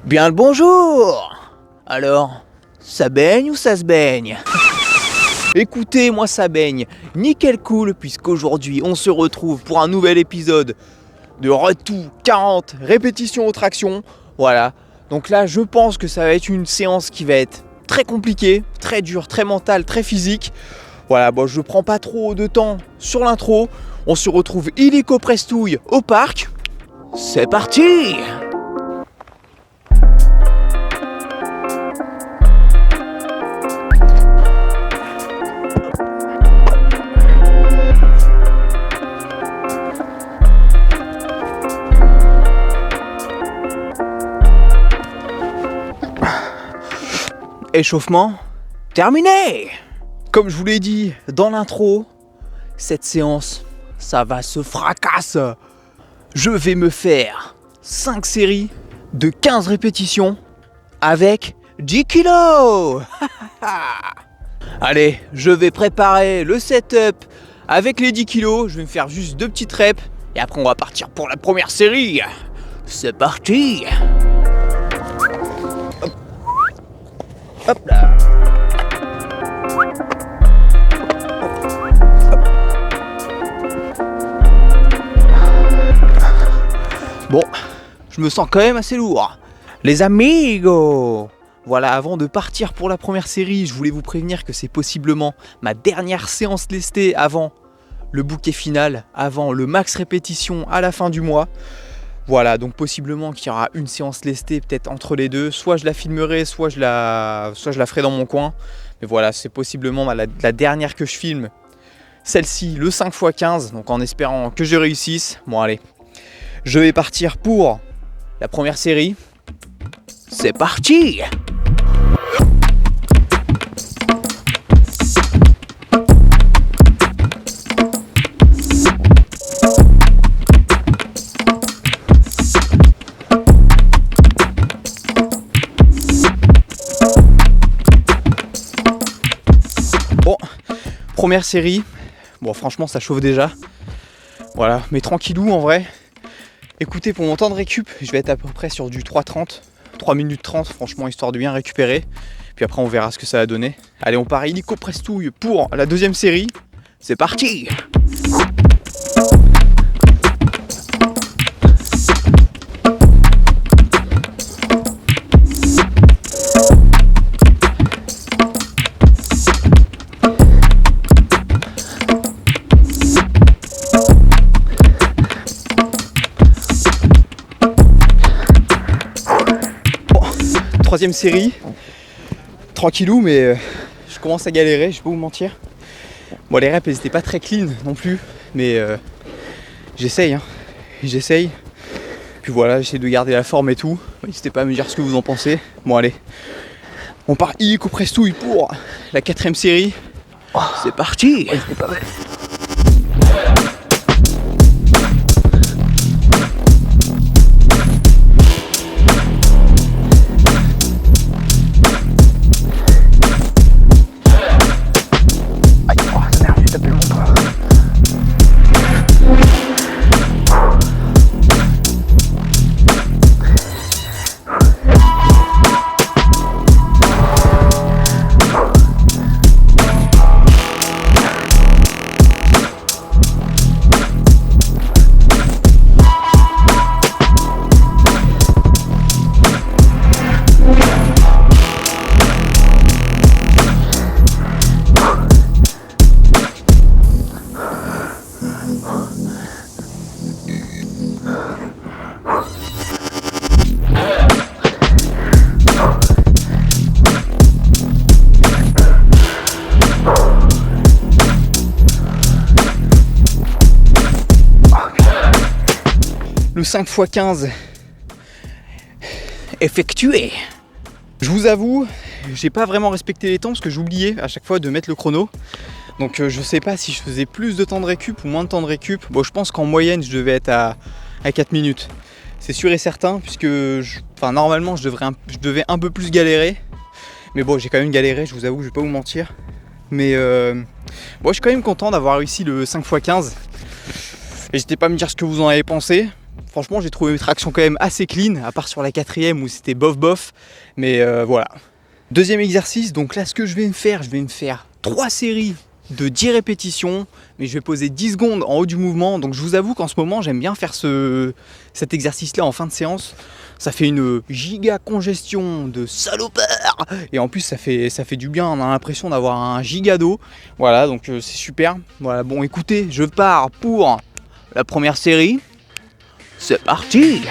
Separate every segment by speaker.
Speaker 1: Bien le bonjour. Alors, ça baigne ou ça se baigne? Écoutez, moi ça baigne. Nickel cool, puisqu'aujourd'hui on se retrouve pour un nouvel épisode de Retour 40 répétitions aux tractions. Voilà, donc là je pense que ça va être une séance qui va être très compliquée, très dure, très mentale, très physique. Voilà, bon, je prends pas trop de temps sur l'intro. On se retrouve illico prestouille au parc. C'est parti! Échauffement terminé. Comme je vous l'ai dit dans l'intro, cette séance, ça va se fracasser. Je vais me faire 5 séries de 15 répétitions avec 10 kilos. Allez, je vais préparer le setup avec les 10 kilos. Je vais me faire juste 2 petites reps et après on va partir pour la première série. C'est parti. Hop là. Bon, je me sens quand même assez lourd. Les amigos! Voilà, avant de partir pour la première série, je voulais vous prévenir que c'est possiblement ma dernière séance lestée avant le bouquet final, avant le max répétition à la fin du mois. Voilà, donc possiblement qu'il y aura une séance lestée peut-être entre les deux. Soit je la filmerai, soit je la ferai dans mon coin. Mais voilà, c'est possiblement la dernière que je filme. Celle-ci, le 5x15, donc en espérant que je réussisse. Bon allez, je vais partir pour la première série. C'est parti! Bon, première série. Bon, franchement, ça chauffe déjà. Voilà, mais tranquillou en vrai. Écoutez, pour mon temps de récup, je vais être à peu près sur du 3:30, 3 minutes 30, franchement, histoire de bien récupérer. Puis après, on verra ce que ça va donner. Allez, on part illico prestouille pour la deuxième série. C'est parti! Troisième série, tranquillou, mais je commence à galérer, je vais pas vous mentir. Bon, les reps, elles étaient pas très clean non plus, mais j'essaye. Puis voilà, j'essaie de garder la forme et tout. N'hésitez pas à me dire ce que vous en pensez. Bon, allez, on part illico prestouille pour la 4ème série. C'est parti! Ouais, c'est pas mal. Le 5x15 effectué. Je vous avoue, j'ai pas vraiment respecté les temps parce que j'oubliais à chaque fois de mettre le chrono. Donc je sais pas si je faisais plus de temps de récup ou moins de temps de récup. Bon, je pense qu'en moyenne je devais être à 4 minutes. C'est sûr et certain puisque normalement je devais un peu plus galérer. Mais bon, j'ai quand même galéré, je vous avoue, je vais pas vous mentir. Mais bon, je suis quand même content d'avoir réussi le 5x15. N'hésitez pas à me dire ce que vous en avez pensé. Franchement, j'ai trouvé mes tractions quand même assez clean, à part sur la 4ème où c'était bof bof. Mais voilà. Deuxième exercice, donc là ce que je vais me faire 3 séries de 10 répétitions, mais je vais poser 10 secondes en haut du mouvement. Donc je vous avoue qu'en ce moment j'aime bien faire cet exercice là en fin de séance. Ça fait une giga congestion de salopard et en plus ça fait du bien, on a l'impression d'avoir un giga dos. Voilà, donc c'est super. Voilà, bon écoutez, je pars pour la première série. C'est parti!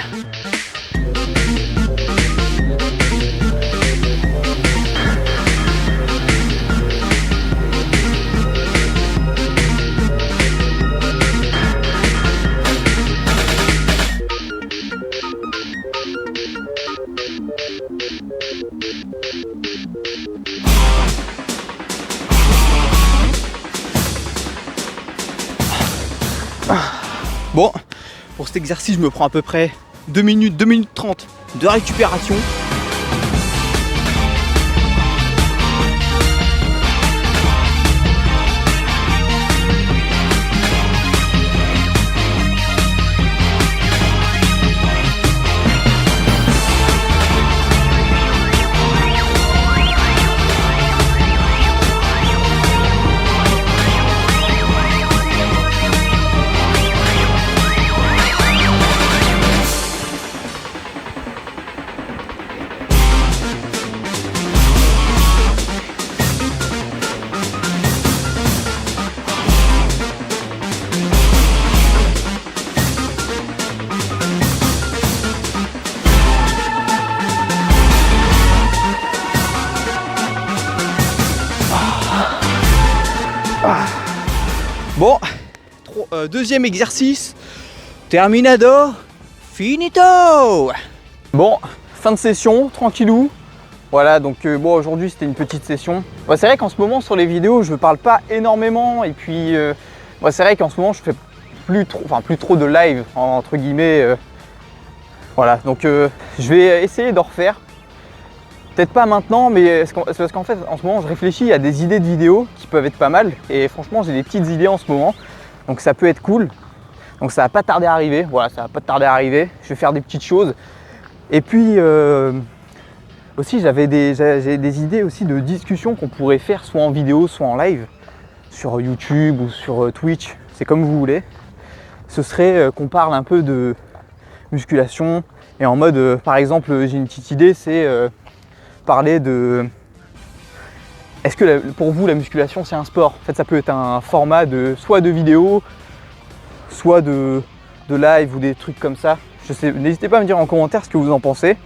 Speaker 1: Bon, pour cet exercice, je me prends à peu près 2 minutes 30 de récupération. Bon, deuxième exercice, terminado, finito. Bon, fin de session, tranquillou. Voilà, donc bon, aujourd'hui c'était une petite session. Bon, c'est vrai qu'en ce moment sur les vidéos je parle pas énormément et puis bon, c'est vrai qu'en ce moment je fais plus trop de live entre guillemets. Voilà, donc je vais essayer de refaire. Peut-être pas maintenant, mais c'est parce qu'en fait, en ce moment, je réfléchis à des idées de vidéos qui peuvent être pas mal. Et franchement, j'ai des petites idées en ce moment. Donc ça peut être cool. Donc ça va pas tarder à arriver. Voilà, ça va pas tarder à arriver. Je vais faire des petites choses. Et puis, aussi, j'ai des idées aussi de discussions qu'on pourrait faire soit en vidéo, soit en live. Sur YouTube ou sur Twitch. C'est comme vous voulez. Ce serait qu'on parle un peu de musculation. Et en mode, par exemple, j'ai une petite idée, c'est... parler de est-ce que pour vous la musculation c'est un sport? En fait ça peut être un format soit de vidéo, soit de live ou des trucs comme ça. Je sais, n'hésitez pas à me dire en commentaire ce que vous en pensez.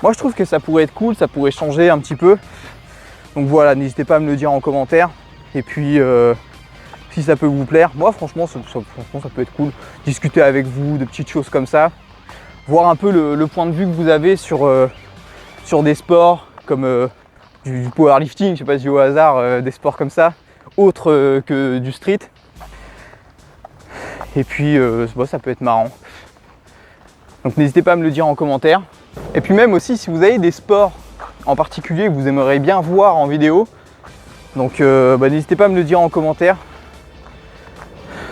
Speaker 1: Moi je trouve que ça pourrait être cool, ça pourrait changer un petit peu. Donc voilà, n'hésitez pas à me le dire en commentaire. Et puis si ça peut vous plaire, moi franchement ça peut être cool. Discuter avec vous de petites choses comme ça. Voir un peu le point de vue que vous avez sur des sports comme du powerlifting, je sais pas si au hasard, des sports comme ça, autres que du street. Et puis bon, ça peut être marrant. Donc n'hésitez pas à me le dire en commentaire. Et puis même aussi si vous avez des sports en particulier que vous aimeriez bien voir en vidéo, donc n'hésitez pas à me le dire en commentaire.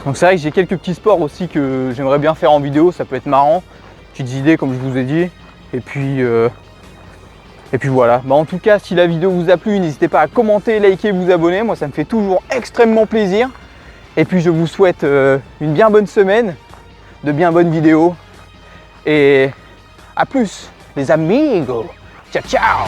Speaker 1: Donc c'est vrai que j'ai quelques petits sports aussi que j'aimerais bien faire en vidéo, ça peut être marrant. Petites idées comme je vous ai dit. Et puis voilà, en tout cas si la vidéo vous a plu, n'hésitez pas à commenter, liker, vous abonner, moi ça me fait toujours extrêmement plaisir. Et puis je vous souhaite une bien bonne semaine, de bien bonnes vidéos. Et à plus les amigos, ciao ciao.